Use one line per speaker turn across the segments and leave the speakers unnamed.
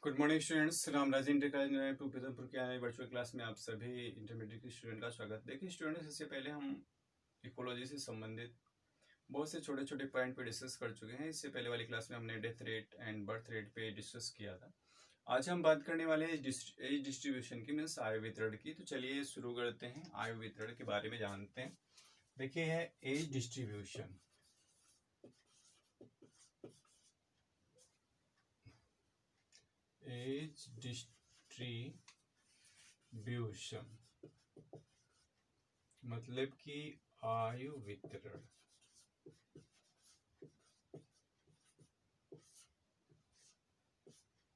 Good morning students, Ramraj inter college Udhampur के आने virtual class में आप सभी इंटरमीडिएट के स्टूडेंट का स्वागत। देखिए स्टूडेंट्स, इससे पहले हम इकोलॉजी से संबंधित बहुत से छोटे छोटे पॉइंट पे डिस्कस कर चुके हैं। इससे पहले वाली क्लास में हमने death rate and birth rate पे डिस्कस किया था। आज हम बात करने वाले हैं एज डिस्ट्रीब्यूशन की, मीन्स आयु वितरण की। तो चलिए शुरू करते हैं, आयु वितरण के बारे में जानते हैं। देखिए है एज डिस्ट्रीब्यूशन। एज डिस्ट्रीब्यूशन मतलब कि आयु वितरण।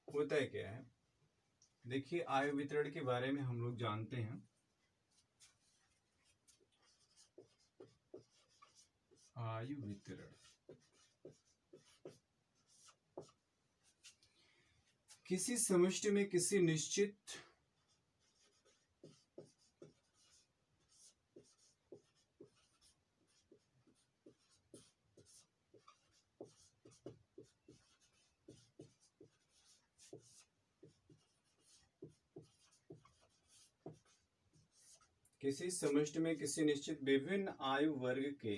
होता है क्या है, देखिए आयु वितरण के बारे में हम लोग जानते हैं। आयु वितरण किसी समष्टि में किसी निश्चित विभिन्न आयु वर्ग के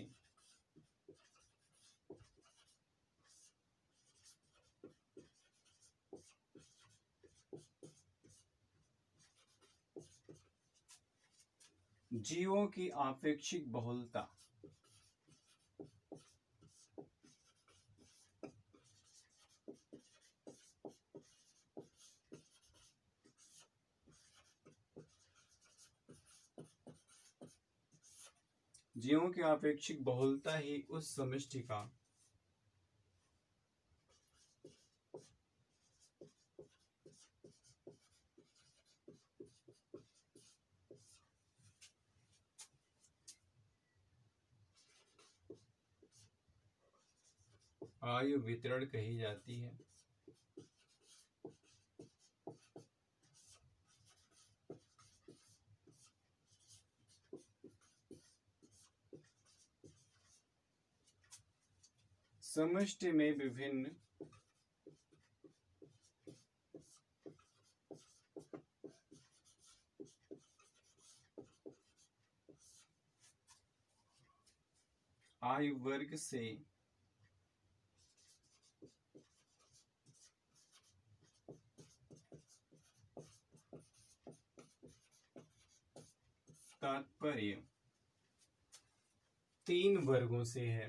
जीवों की आपेक्षिक बहुलता ही उस समष्टि का आयु वितरण कही जाती है। समष्टि में विभिन्न आयु वर्ग से तात्पर्य 3 वर्गों से है।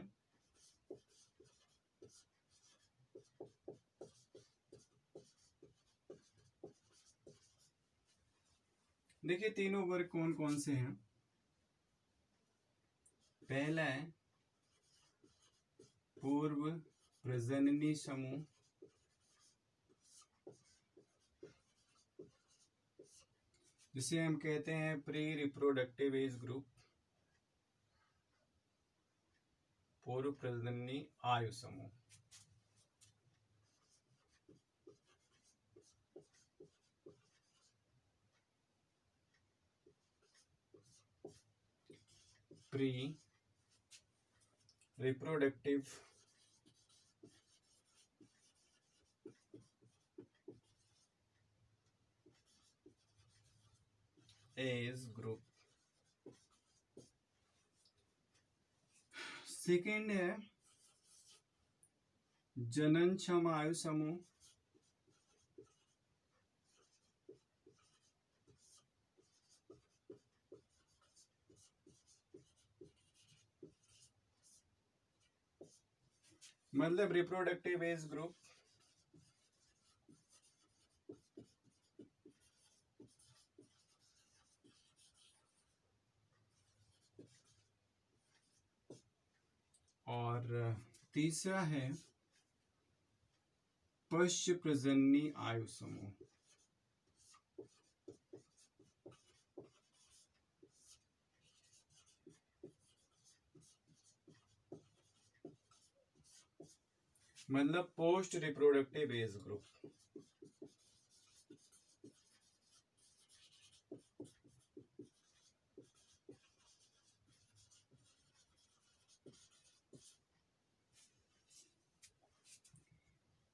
देखिए तीनों वर्ग कौन कौन से हैं। पहला है पूर्व प्रजननी समूह, जिसे हम कहते हैं प्री रिप्रोडक्टिव एज ग्रुप, पूर्व प्रजननी आयु समूह। Pre reproductive age group. Second है जननक्षम आयु समूह, मतलब रिप्रोडक्टिव एज ग्रुप। और तीसरा है पश्च प्रजननी आयु समूह। मतलब पोस्ट रिप्रोडक्टिव एज ग्रुप।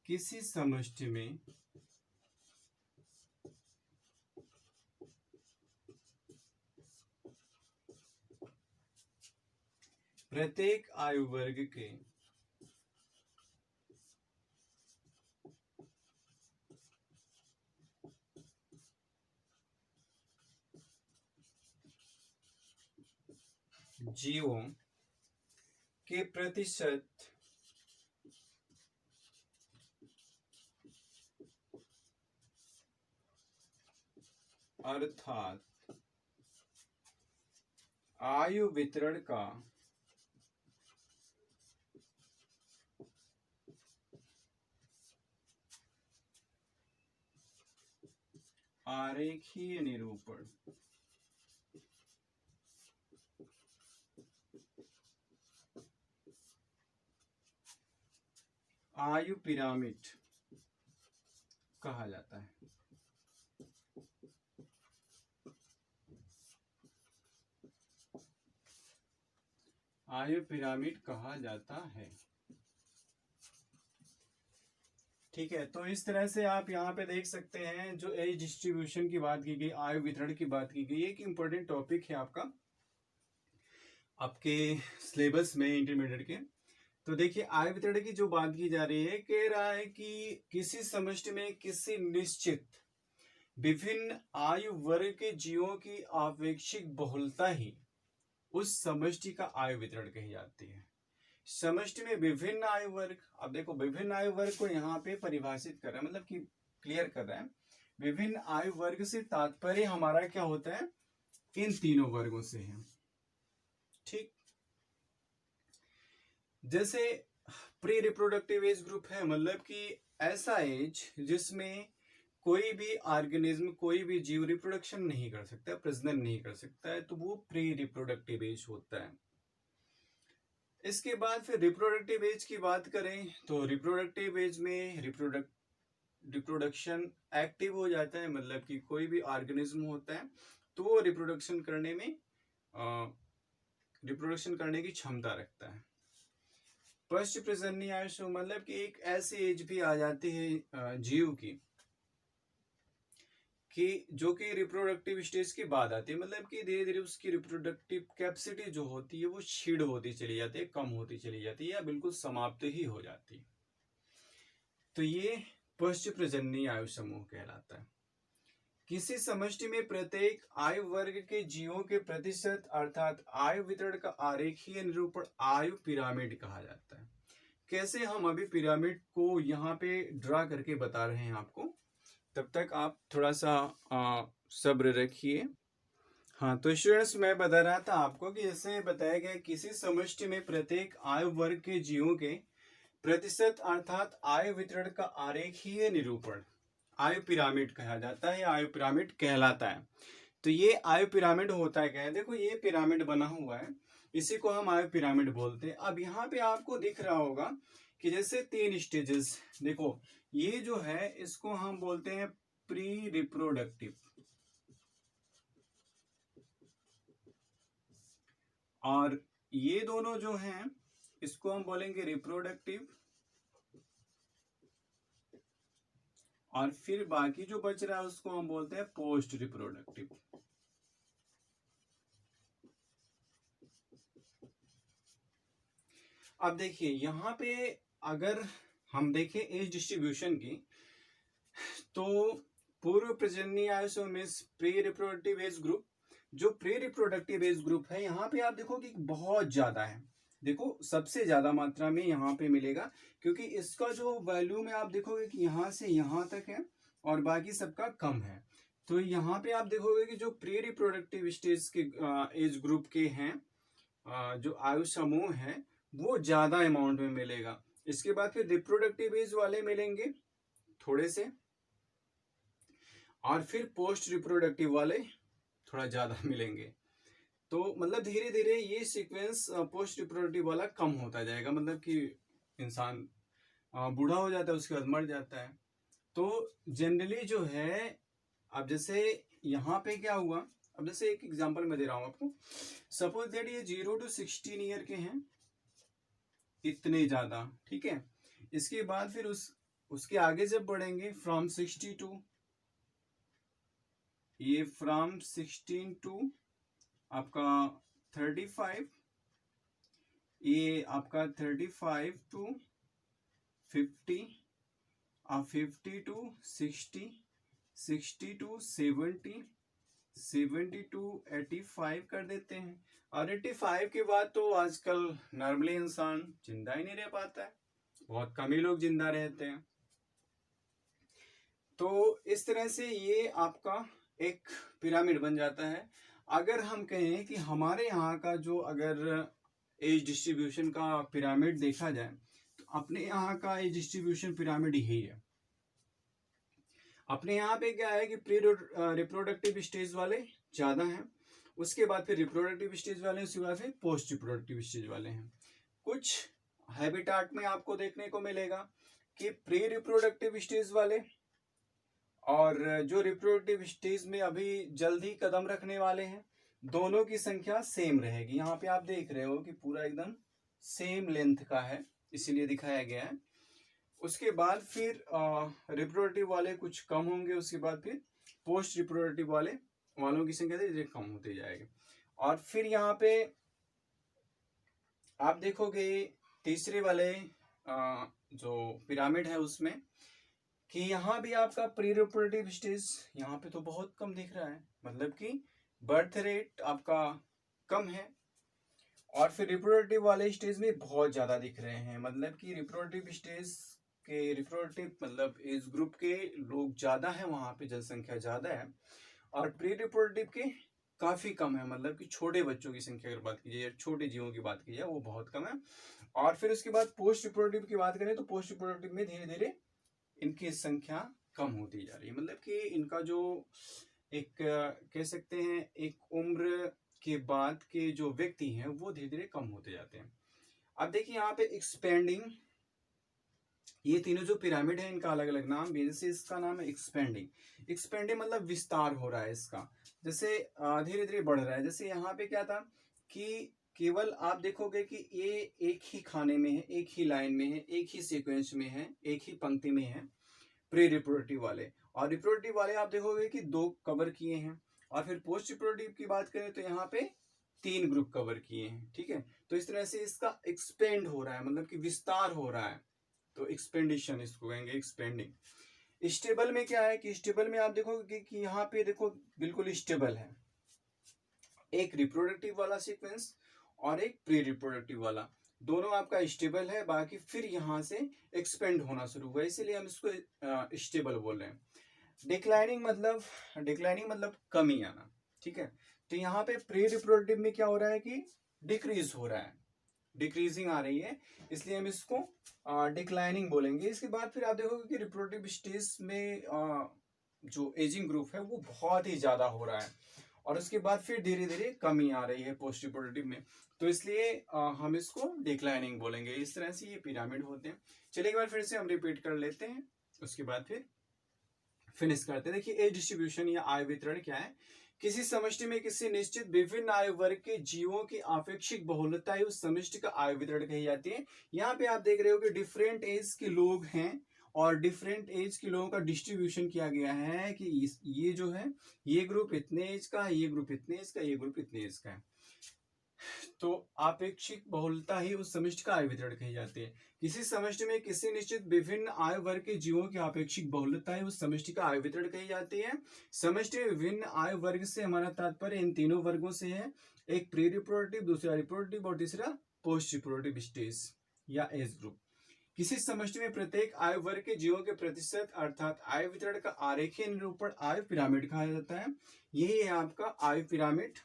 किसी समष्टि में प्रत्येक आयु वर्ग के जीवों के प्रतिशत अर्थात आयु वितरण का आरेखीय निरूपण आयु पिरामिड कहा जाता है। आयु पिरामिड कहा जाता है। ठीक है, तो इस तरह से आप यहाँ पे देख सकते हैं जो एज डिस्ट्रीब्यूशन की बात की गई, आयु वितरण की बात की गई, एक इम्पोर्टेंट टॉपिक है आपका आपके सिलेबस में इंटरमीडिएट के। तो देखिए आयु वितरण की जो बात की जा रही है, कह रहा है कि किसी समष्टि में किसी निश्चित विभिन्न आयु वर्ग के जीवों की आपेक्षिक बहुलता ही उस समष्टि का आयु वितरण कही जाती है। समष्टि में विभिन्न आयु वर्ग, अब देखो विभिन्न आयु वर्ग को यहाँ पे परिभाषित कर रहा है, मतलब कि क्लियर कर रहा है। विभिन्न आयु वर्ग से तात्पर्य हमारा क्या होता है, इन तीनों वर्गों से है। ठीक, जैसे प्री रिप्रोडक्टिव एज ग्रुप है, मतलब कि ऐसा एज जिसमें कोई भी ऑर्गेनिज्म, कोई भी जीव रिप्रोडक्शन नहीं कर सकता, प्रजनन नहीं कर सकता है, तो वो प्री रिप्रोडक्टिव एज होता है। इसके बाद फिर रिप्रोडक्टिव एज की बात करें तो रिप्रोडक्टिव एज में रिप्रोडक्शन एक्टिव हो जाता है, मतलब कि कोई भी ऑर्गेनिज्म होता है तो वो रिप्रोडक्शन करने की क्षमता रखता है। पश्च प्रजननीय आयु, मतलब कि एक ऐसी एज भी आ जाती है जीव की कि जो कि रिप्रोडक्टिव स्टेज के बाद आती है, मतलब कि धीरे धीरे उसकी रिप्रोडक्टिव कैपेसिटी जो होती है वो क्षीण होती चली जाती है, कम होती चली जाती है या बिल्कुल समाप्त ही हो जाती है। तो ये पश्च प्रजननीय आयु समूह कहलाता है। किसी समष्टि में प्रत्येक आयु वर्ग के जीवों के प्रतिशत अर्थात आयु वितरण का आरेखीय निरूपण आयु पिरामिड कहा जाता है। कैसे, हम अभी पिरामिड को यहाँ पे ड्रा करके बता रहे हैं आपको, तब तक आप थोड़ा सा सब्र रखिए। हाँ, तो स्टूडेंट्स मैं बता रहा था आपको कि जैसे बताया गया किसी समष्टि में प्रत्येक आयु वर्ग के जीवों के प्रतिशत अर्थात आयु वितरण का आरेखीय निरूपण आयु पिरामिड कहा जाता है, आयु पिरामिड कहलाता है। तो ये आयु पिरामिड होता है क्या है, देखो ये पिरामिड बना हुआ है, इसी को हम आयु पिरामिड बोलते हैं। अब यहाँ पे आपको दिख रहा होगा कि जैसे 3 स्टेजेस, देखो ये जो है इसको हम बोलते हैं प्री रिप्रोडक्टिव, और ये दोनों जो हैं इसको हम बोलेंगे रिप्रोडक्टिव, और फिर बाकी जो बच रहा है उसको हम बोलते हैं पोस्ट रिप्रोडक्टिव। अब देखिए यहाँ पे अगर हम देखें एज डिस्ट्रीब्यूशन की, तो पूर्व प्रजननीय आयु में प्री रिप्रोडक्टिव एज ग्रुप, जो प्री रिप्रोडक्टिव एज ग्रुप है यहाँ पे आप देखो कि बहुत ज्यादा है, देखो सबसे ज्यादा मात्रा में यहाँ पे मिलेगा, क्योंकि इसका जो वैल्यू में आप देखोगे कि यहाँ से यहाँ तक है और बाकी सबका कम है। तो यहाँ पे आप देखोगे कि जो प्री रिप्रोडक्टिव स्टेज के एज ग्रुप के हैं जो आयु समूह है वो ज्यादा अमाउंट में मिलेगा। इसके बाद फिर रिप्रोडक्टिव एज वाले मिलेंगे थोड़े से, और फिर पोस्ट रिप्रोडक्टिव वाले थोड़ा ज्यादा मिलेंगे। तो मतलब धीरे धीरे ये सीक्वेंस पोस्ट रिप्रोडक्टिव वाला कम होता जाएगा, मतलब कि इंसान बूढ़ा हो जाता है उसके बाद मर जाता है। तो जनरली जो है, अब जैसे यहाँ पे क्या हुआ, अब जैसे एक एग्जांपल मैं दे रहा हूँ आपको, सपोज दैट ये 0 to 16 ईयर के हैं, इतने ज्यादा, ठीक है। इसके बाद फिर उसके आगे जब बढ़ेंगे फ्रॉम 60 टू, ये फ्रॉम 16 टू आपका 35, ये आपका 35 टू 50, 50 टू 60, 60 टू 70, 70 टू 85 कर देते हैं। और 85 के बाद तो आजकल नॉर्मली इंसान जिंदा ही नहीं रह पाता है, बहुत कम ही लोग जिंदा रहते हैं। तो इस तरह से ये आपका एक पिरामिड बन जाता है। अगर हम कहें कि हमारे यहाँ का जो अगर एज डिस्ट्रीब्यूशन का पिरामिड देखा जाए तो अपने यहाँ का एज डिस्ट्रीब्यूशन पिरामिड यही है। अपने यहाँ पे क्या है कि प्री रिप्रोडक्टिव स्टेज वाले ज़्यादा हैं, उसके बाद फिर रिप्रोडक्टिव स्टेज वाले हैं, उसके बाद फिर पोस्ट रिप्रोडक्टिव स्टेज वाले हैं। कुछ हैबिटाट में आपको देखने को मिलेगा कि प्री रिप्रोडक्टिव स्टेज वाले और जो रिप्रोडक्टिव स्टेज में अभी जल्दी कदम रखने वाले हैं, दोनों की संख्या सेम रहेगी। यहाँ पे आप देख रहे हो कि पूरा एकदम सेम लेंथ का है, इसीलिए दिखाया गया है। उसके बाद फिर रिप्रोडक्टिव वाले कुछ कम होंगे, उसके बाद फिर पोस्ट रिप्रोडक्टिव वालों की संख्या धीरे धीरे कम होती जाएगी। और फिर यहाँ पे आप देखोगे तीसरे वाले जो पिरामिड है उसमें कि यहाँ भी आपका प्री रिप्रोडक्टिव स्टेज यहाँ पे तो बहुत कम दिख रहा है, मतलब कि बर्थ रेट आपका कम है। और फिर रिप्रोडक्टिव वाले स्टेज में बहुत ज़्यादा दिख रहे हैं, मतलब कि रिप्रोडक्टिव स्टेज के रिप्रोडक्टिव मतलब एज ग्रुप के लोग ज़्यादा हैं, वहाँ पे जनसंख्या ज़्यादा है। और प्री रिप्रोडक्टिव के काफ़ी कम है, मतलब कि छोटे बच्चों की संख्या अगर बात की जाए, छोटे जीवों की बात की जाए, वो बहुत कम है। और फिर उसके बाद पोस्ट रिप्रोडक्टिव की बात करें तो पोस्ट रिप्रोडक्टिव में धीरे धीरे इनकी संख्या कम होती जा रही है, मतलब कि इनका जो एक कह सकते हैं एक उम्र के बाद के जो व्यक्ति हैं वो धीरे धीरे कम होते जाते हैं। अब देखिए यहाँ पे एक्सपेंडिंग, ये तीनों जो पिरामिड है इनका अलग अलग नाम, जैसे इसका नाम है एक्सपेंडिंग। एक्सपेंडिंग मतलब विस्तार हो रहा है इसका, जैसे धीरे धीरे बढ़ रहा है। जैसे यहाँ पे क्या था कि केवल आप देखोगे कि ये एक ही खाने में है, एक ही लाइन में है, एक ही सीक्वेंस में है, एक ही पंक्ति में है प्री रिप्रोडक्टिव वाले। और रिप्रोडक्टिव वाले आप देखोगे कि 2 कवर किए हैं। और फिर पोस्ट रिप्रोडक्टिव की बात करें तो यहाँ पे 3 ग्रुप कवर किए हैं, ठीक है। तो इस तरह से इसका एक्सपेंड हो रहा है, मतलब कि विस्तार हो रहा है, तो एक्सपेंडिशन इसको कहेंगे, एक्सपेंडिंग। स्टेबल में क्या है कि स्टेबल में आप देखोगे कि यहाँ पे देखो बिल्कुल स्टेबल है, एक रिप्रोडक्टिव वाला सीक्वेंस और एक प्री रिप्रोडक्टिव वाला, दोनों आपका स्टेबल है। बाकी फिर यहाँ से एक्सपेंड होना शुरू हुआ, इसीलिए हम इसको स्टेबल बोल रहे हैं। डिक्लाइनिंग मतलब कमी आना, ठीक है। तो यहाँ पे प्री रिप्रोडक्टिव में क्या हो रहा है कि डिक्रीज हो रहा है, डिक्रीजिंग आ रही है, इसलिए हम इसको डिक्लाइनिंग बोलेंगे। इसके बाद फिर आप देखोगे कि रिप्रोडक्टिव स्टेज में जो एजिंग ग्रुप है वो बहुत ही ज़्यादा हो रहा है, और उसके बाद फिर धीरे धीरे कमी आ रही है पोस्ट रिप्रोडक्टिव में, तो इसलिए हम इसको डिक्लाइनिंग बोलेंगे। इस तरह से ये पिरामिड होते हैं। चलिए एक बार फिर से हम रिपीट कर लेते हैं, उसके बाद फिर फिनिश करते हैं। देखिए एज डिस्ट्रीब्यूशन या आय वितरण क्या है। किसी समष्टि में किसी निश्चित विभिन्न आयु वर्ग के जीवों की आपेक्षिक बहुलता ही उस समष्टि का आयु वितरण कही जाती है। यहाँ पे आप देख रहे हो कि डिफरेंट एज के लोग हैं और डिफरेंट एज के लोगों का डिस्ट्रीब्यूशन किया गया है कि ये जो है ये ग्रुप इतने एज का है, ये ग्रुप इतने एज का, ये ग्रुप इतने एज का है। तो आपेक्षिक बहुलता ही उस समष्टि का आय वितरण कही जाती है। किसी समष्टि में किसी निश्चित विभिन्न आयु वर्ग के जीवों की आपेक्षिक बहुलता है उस समष्टि का आय वितरण कही जाती है। समष्टि में विभिन्न आयु वर्ग से हमारा तात्पर्य इन तीनों वर्गों से है, एक प्री रिप्रोडक्टिव, दूसरा रिप्रोडक्टिव और तीसरा पोस्ट रिप्रोडक्टिव स्टेज या एज ग्रुप। किसी समष्टि में प्रत्येक आयु वर्ग के जीवों के प्रतिशत अर्थात आयु वितरण का आरेखीय निरूपण आयु पिरामिड कहा जाता है। यही है आपका आयु पिरामिड,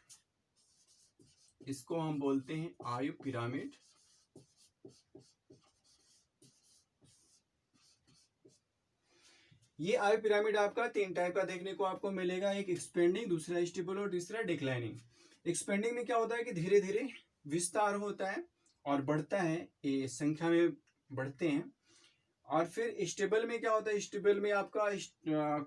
इसको हम बोलते हैं आयु पिरामिड। ये आयु पिरामिड आपका 3 टाइप का देखने को आपको मिलेगा, एक एक्सपेंडिंग, दूसरा स्टेबल और तीसरा डिक्लाइनिंग। एक्सपेंडिंग में क्या होता है कि धीरे धीरे विस्तार होता है और बढ़ता है, ये संख्या में बढ़ते हैं। और फिर स्टेबल में क्या होता है, स्टेबल में आपका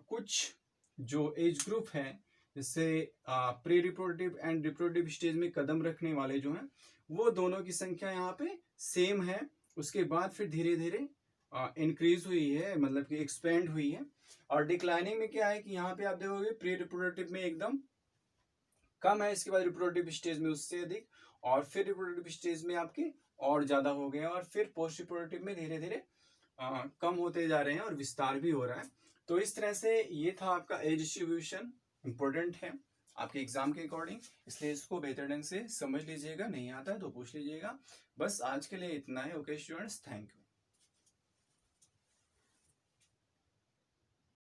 कुछ जो एज ग्रुप है जैसे pre reproductive and reproductive stage में कदम रखने वाले जो हैं वो दोनों की संख्या यहाँ पे सेम है। उसके बाद फिर धीरे धीरे इंक्रीज हुई है, मतलब कि एक्सपेंड हुई है। और डिक्लाइनिंग में क्या है कि यहाँ पे आप देखोगे प्री रिप्रोडक्टिव में एकदम कम है, इसके बाद रिप्रोडक्टिव स्टेज में उससे अधिक, और फिर रिप्रोडक्टिव स्टेज में आपके और ज़्यादा हो गए हैं और फिर पोस्ट रिप्रोडक्टिव में धीरे धीरे कम होते जा रहे हैं और विस्तार भी हो रहा है। तो इस तरह से ये था आपका एज डिस्ट्रीब्यूशन, इम्पोर्टेंट है आपके एग्जाम के अकॉर्डिंग, इसलिए इसको बेहतर ढंग से समझ लीजिएगा। नहीं आता है तो पूछ लीजिएगा। बस आज के लिए इतना है। Okay students, thank you.